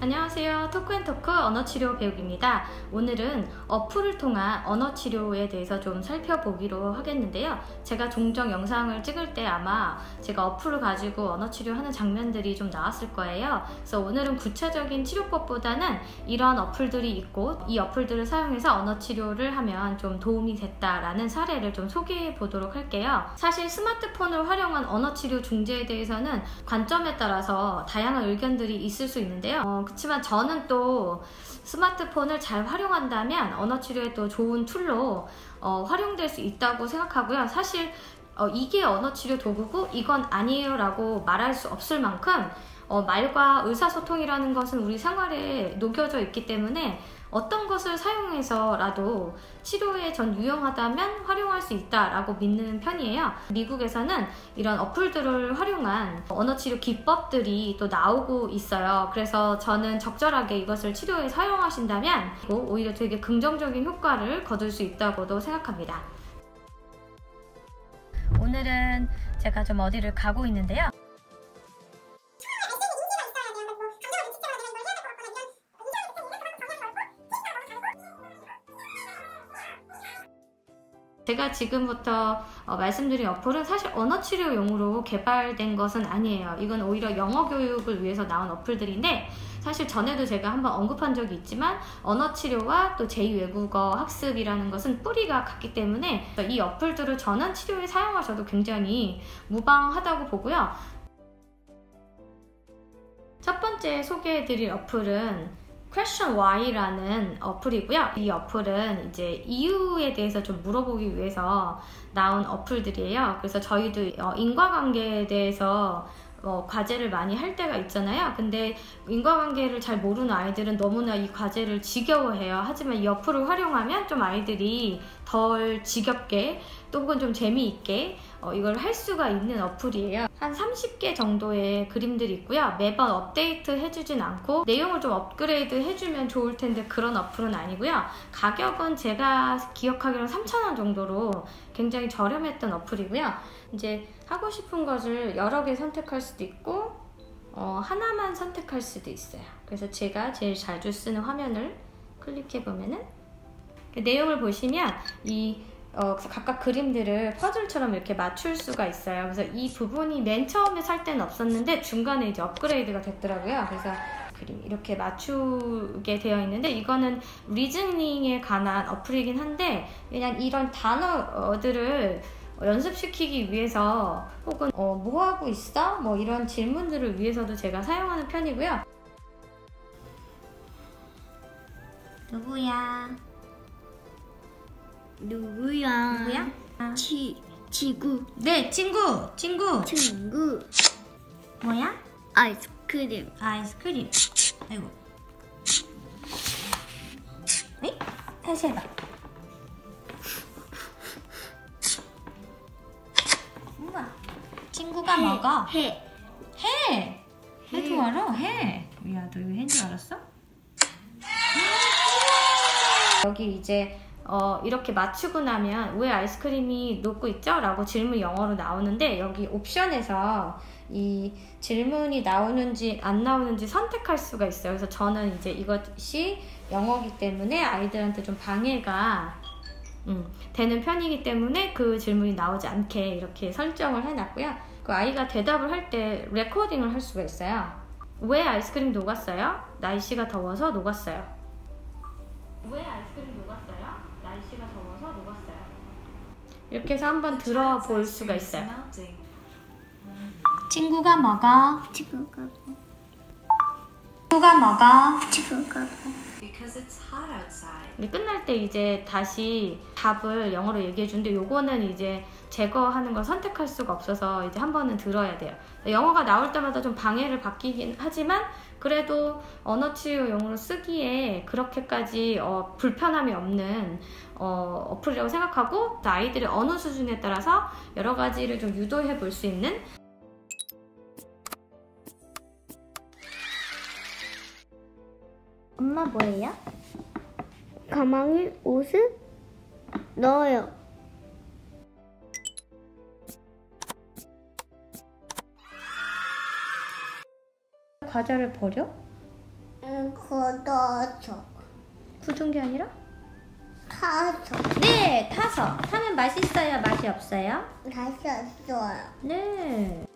안녕하세요. 토크앤토크 언어치료 배우기입니다. 오늘은 어플을 통한 언어치료에 대해서 좀 살펴보기로 하겠는데요. 제가 종종 영상을 찍을 때 아마 제가 어플을 가지고 언어치료 하는 장면들이 좀 나왔을 거예요. 그래서 오늘은 구체적인 치료법보다는 이런 어플들이 있고 이 어플들을 사용해서 언어치료를 하면 좀 도움이 됐다라는 사례를 좀 소개해 보도록 할게요. 사실 스마트폰을 활용한 언어치료 중재에 대해서는 관점에 따라서 다양한 의견들이 있을 수 있는데요. 그렇지만 저는 또 스마트폰을 잘 활용한다면 언어치료에 또 좋은 툴로 활용될 수 있다고 생각하고요. 사실 이게 언어치료 도구고 이건 아니에요 라고 말할 수 없을 만큼 말과 의사소통이라는 것은 우리 생활에 녹여져 있기 때문에 어떤 것을 사용해서라도 치료에 전 유용하다면 활용할 수 있다라고 믿는 편이에요. 미국에서는 이런 어플들을 활용한 언어치료 기법들이 또 나오고 있어요. 그래서 저는 적절하게 이것을 치료에 사용하신다면 오히려 되게 긍정적인 효과를 거둘 수 있다고도 생각합니다. 오늘은 제가 좀 어디를 가고 있는데요. 제가 지금부터 말씀드린 어플은 사실 언어치료용으로 개발된 것은 아니에요. 이건 오히려 영어 교육을 위해서 나온 어플들인데 사실 전에도 제가 한번 언급한 적이 있지만 언어치료와 또 제2외국어 학습이라는 것은 뿌리가 같기 때문에 이 어플들을 저는 치료에 사용하셔도 굉장히 무방하다고 보고요. 첫 번째 소개해드릴 어플은 Question Why라는 어플이고요. 이 어플은 이제 이유에 대해서 좀 물어보기 위해서 나온 어플들이에요. 그래서 저희도 인과관계에 대해서 과제를 많이 할 때가 있잖아요. 근데 인과관계를 잘 모르는 아이들은 너무나 이 과제를 지겨워해요. 하지만 이 어플을 활용하면 좀 아이들이 덜 지겹게 또 혹은 좀 재미있게 이걸 할 수가 있는 어플이에요. 한 30개 정도의 그림들이 있고요. 매번 업데이트 해주진 않고 내용을 좀 업그레이드 해주면 좋을 텐데 그런 어플은 아니고요. 가격은 제가 기억하기로는 3,000원 정도로 굉장히 저렴했던 어플이고요. 이제 하고 싶은 것을 여러 개 선택할 수도 있고 하나만 선택할 수도 있어요. 그래서 제가 제일 자주 쓰는 화면을 클릭해 보면은 내용을 보시면 이 각각 그림들을 퍼즐처럼 이렇게 맞출 수가 있어요. 그래서 이 부분이 맨 처음에 살 때는 없었는데 중간에 이제 업그레이드가 됐더라고요. 그래서 그림 이렇게 맞추게 되어 있는데 이거는 리즈닝에 관한 어플이긴 한데 그냥 이런 단어들을 연습시키기 위해서 혹은 뭐 하고 있어? 뭐 이런 질문들을 위해서도 제가 사용하는 편이고요. 누구야? 누구야? 친구. 네, 친구. 뭐야? 아이스크림. 아이스크림. 아이고. 네? 다시 해봐. 우와. 친구가 먹어. 해. 해도 알아? 해. 야, 너 이거 해인 줄 알았어? 여기 이제 이렇게 맞추고 나면 왜 아이스크림이 녹고 있죠? 라고 질문이 영어로 나오는데 여기 옵션에서 이 질문이 나오는지 안 나오는지 선택할 수가 있어요. 그래서 저는 이제 이것이 영어이기 때문에 아이들한테 좀 방해가 되는 편이기 때문에 그 질문이 나오지 않게 이렇게 설정을 해놨고요. 그 아이가 대답을 할 때 레코딩을 할 수가 있어요. 왜 아이스크림 녹았어요? 날씨가 더워서 녹았어요. 왜 아이스크림 녹았어요? 날씨가 더워서 녹았어요. 이렇게 해서 한번 들어볼 수가 있어요. 친구가 먹어. 친구가 먹어. 끝날 때 이제 다시 답을 영어로 얘기해 주는데 요거는 이제 제거하는 걸 선택할 수가 없어서 이제 한 번은 들어야 돼요. 영어가 나올 때마다 좀 방해를 받기긴 하지만 그래도 언어치료용으로 쓰기에 그렇게까지 불편함이 없는 어플이라고 생각하고 아이들의 언어 수준에 따라서 여러 가지를 좀 유도해 볼 수 있는 엄마 뭐예요? 가방에 옷을 넣어요. 과자를 버려? 걷어서 굳은 게 아니라? 타서 네, 타서. 타면 맛있어요, 맛이 없어요? 다셨어요. 네.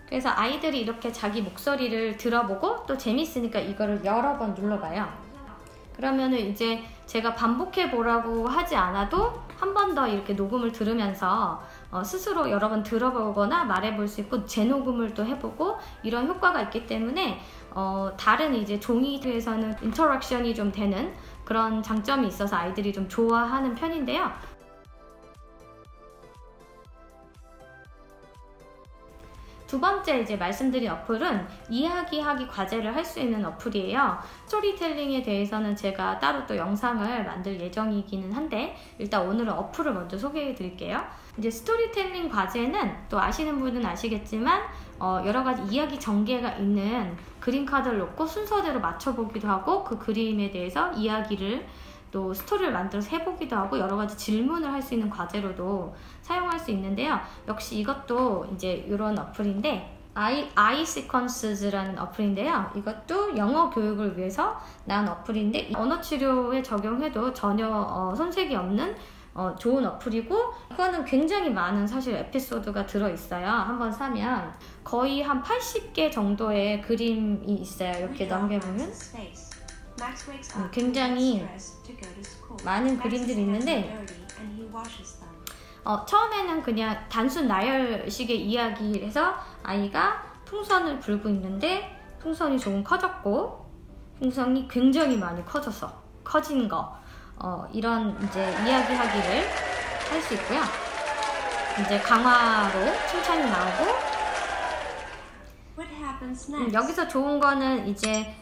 그래서 아이들이 이렇게 자기 목소리를 들어보고 또 재밌으니까 이거를 여러 번 눌러봐요. 그러면은 이제 제가 반복해 보라고 하지 않아도 한 번 더 이렇게 녹음을 들으면서 스스로 여러 번 들어보거나 말해볼 수 있고 재녹음을 또 해보고 이런 효과가 있기 때문에 다른 이제 종이에서는 인터랙션이 좀 되는 그런 장점이 있어서 아이들이 좀 좋아하는 편인데요. 두 번째 이제 말씀드린 어플은 이야기하기 과제를 할 수 있는 어플이에요. 스토리텔링에 대해서는 제가 따로 또 영상을 만들 예정이기는 한데 일단 오늘은 어플을 먼저 소개해 드릴게요. 이제 스토리텔링 과제는 또 아시는 분은 아시겠지만 여러 가지 이야기 전개가 있는 그림 카드를 놓고 순서대로 맞춰보기도 하고 그 그림에 대해서 이야기를 또 스토리를 만들어서 해보기도 하고 여러 가지 질문을 할 수 있는 과제로도 사용할 수 있는데요. 역시 이것도 이제 이런 어플인데 iSequences라는 어플인데요. 이것도 영어 교육을 위해서 나온 어플인데 언어 치료에 적용해도 전혀 손색이 없는 좋은 어플이고 이거는 굉장히 많은 사실 에피소드가 들어있어요. 한번 사면 거의 한 80개 정도의 그림이 있어요. 이렇게 넘겨보면 굉장히 많은 그림들이 있는데 처음에는 그냥 단순 나열식의 이야기를 해서 아이가 풍선을 불고 있는데 풍선이 조금 커졌고 풍선이 굉장히 많이 커진 거 이런 이제 이야기하기를 할 수 있고요. 이제 강화로 칭찬이 나오고 여기서 좋은 거는 이제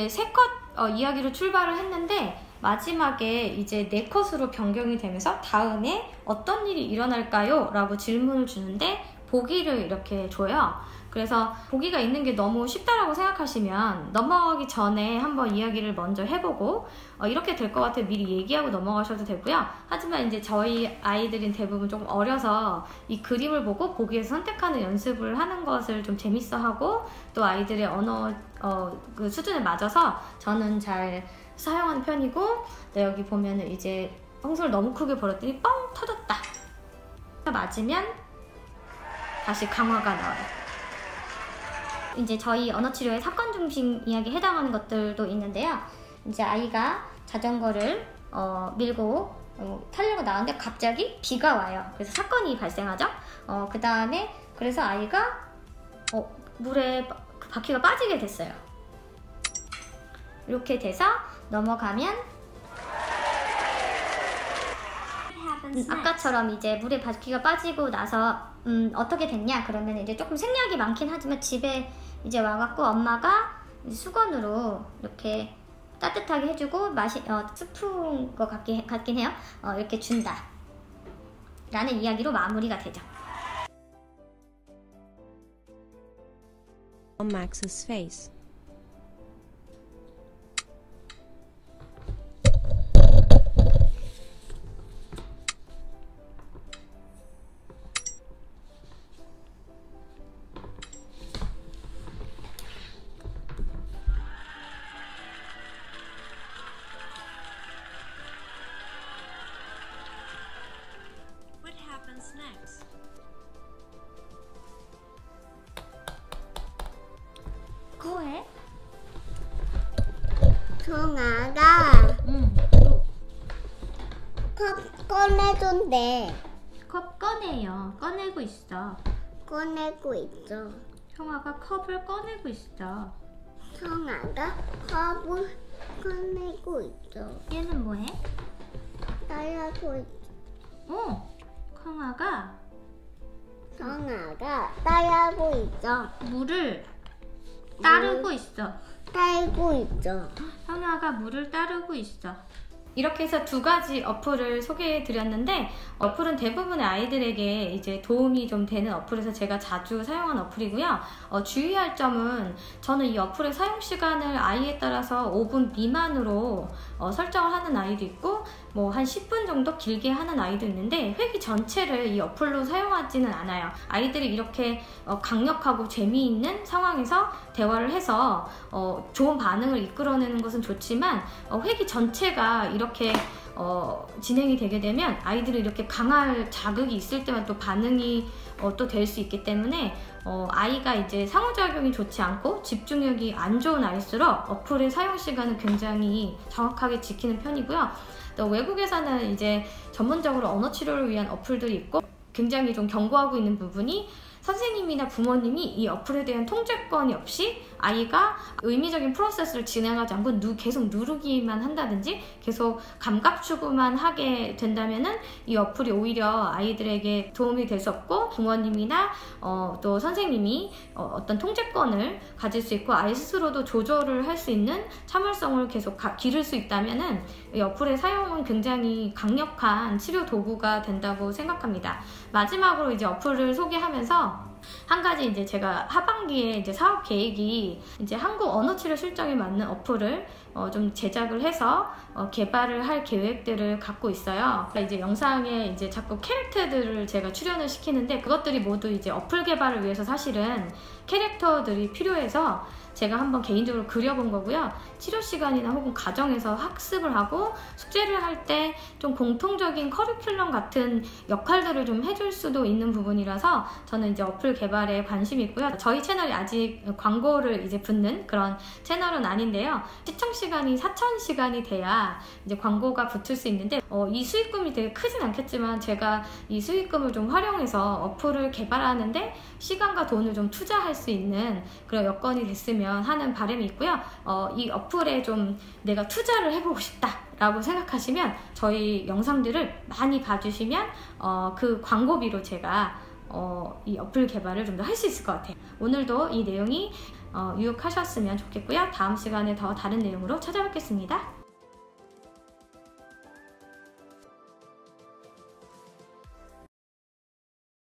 세 컷 이야기로 출발을 했는데 마지막에 이제 4컷으로 변경이 되면서 다음에 어떤 일이 일어날까요? 라고 질문을 주는데 보기를 이렇게 줘요. 그래서 보기가 있는 게 너무 쉽다라고 생각하시면 넘어가기 전에 한번 이야기를 먼저 해보고 이렇게 될 것 같아요. 미리 얘기하고 넘어가셔도 되고요. 하지만 이제 저희 아이들은 대부분 조금 어려서 이 그림을 보고 보기에서 선택하는 연습을 하는 것을 좀 재밌어하고 또 아이들의 언어 그 수준에 맞아서 저는 잘 사용하는 편이고 여기 보면은 이제 홍수를 너무 크게 벌었더니 뻥 터졌다. 맞으면 다시 강화가 나와요. 이제 저희 언어치료의 사건 중심 이야기에 해당하는 것들도 있는데요. 이제 아이가 자전거를 밀고 타려고 나왔는데 갑자기 비가 와요. 그래서 사건이 발생하죠. 그 다음에 그래서 아이가 물에 바퀴가 빠지게 됐어요. 이렇게 돼서 넘어가면 아까처럼 이제 물에 바퀴가 빠지고 나서 어떻게 됐냐 그러면 이제 조금 생략이 많긴 하지만 집에 이제 와갖고 엄마가 수건으로 이렇게 따뜻하게 해주고 스푼 것 같긴 해요. 이렇게 준다 라는 이야기로 마무리가 되죠. On Max's face. What happens next? 뭐해? 정아가 컵 꺼내준대. 컵 꺼내요. 꺼내고 있어. 꺼내고 있어. 형아가 컵을 꺼내고 있어. 정아가 컵을 꺼내고 있어. 얘는 뭐해? 따라고 있어. 형아가 정아가 따라고 있어. 물을 따르고 있어. 따르고 있어. 형아가 물을 따르고 있어. 이렇게 해서 두 가지 어플을 소개해 드렸는데 어플은 대부분의 아이들에게 이제 도움이 좀 되는 어플에서 제가 자주 사용한 어플이고요. 주의할 점은 저는 이 어플의 사용 시간을 아이에 따라서 5분 미만으로 설정을 하는 아이도 있고 뭐 한 10분 정도 길게 하는 아이도 있는데 회기 전체를 이 어플로 사용하지는 않아요. 아이들이 이렇게 강력하고 재미있는 상황에서 대화를 해서 좋은 반응을 이끌어내는 것은 좋지만 회기 전체가 이렇게 진행이 되게 되면 아이들이 이렇게 강할 자극이 있을 때만 또 반응이 또 될 수 있기 때문에 아이가 이제 상호작용이 좋지 않고 집중력이 안 좋은 아이일수록 어플의 사용 시간은 굉장히 정확하게 지키는 편이고요. 또 외국에서는 이제 전문적으로 언어 치료를 위한 어플들이 있고 굉장히 좀 경고하고 있는 부분이 선생님이나 부모님이 이 어플에 대한 통제권이 없이 아이가 의미적인 프로세스를 진행하지 않고 계속 누르기만 한다든지 계속 감각 추구만 하게 된다면은 이 어플이 오히려 아이들에게 도움이 될 수 없고 부모님이나 또 선생님이 어떤 통제권을 가질 수 있고 아이 스스로도 조절을 할 수 있는 참을성을 계속 기를 수 있다면은 이 어플의 사용은 굉장히 강력한 치료 도구가 된다고 생각합니다. 마지막으로 이제 어플을 소개하면서 한 가지 이제 제가 하반기에 이제 사업 계획이 이제 한국 언어 치료 실정에 맞는 어플을 좀 제작을 해서 개발을 할 계획들을 갖고 있어요. 그러니까 이제 영상에 이제 자꾸 캐릭터들을 제가 출연을 시키는데 그것들이 모두 이제 어플 개발을 위해서 사실은 캐릭터들이 필요해서 제가 한번 개인적으로 그려본 거고요. 치료 시간이나 혹은 가정에서 학습을 하고 숙제를 할 때 좀 공통적인 커리큘럼 같은 역할들을 좀 해줄 수도 있는 부분이라서 저는 이제 어플 개발에 관심이 있고요. 저희 채널이 아직 광고를 이제 붙는 그런 채널은 아닌데요. 시청 시간이 4,000시간이 돼야 이제 광고가 붙을 수 있는데 이 수익금이 되게 크진 않겠지만 제가 이 수익금을 좀 활용해서 어플을 개발하는데 시간과 돈을 좀 투자할 수 있는 그런 여건이 됐으면 하는 바람이 있고요. 이 어플에 좀 내가 투자를 해보고 싶다 라고 생각하시면 저희 영상들을 많이 봐주시면 그 광고비로 제가 이 어플 개발을 좀 더 할 수 있을 것 같아요. 오늘도 이 내용이 유익하셨으면 좋겠고요. 다음 시간에 더 다른 내용으로 찾아뵙겠습니다.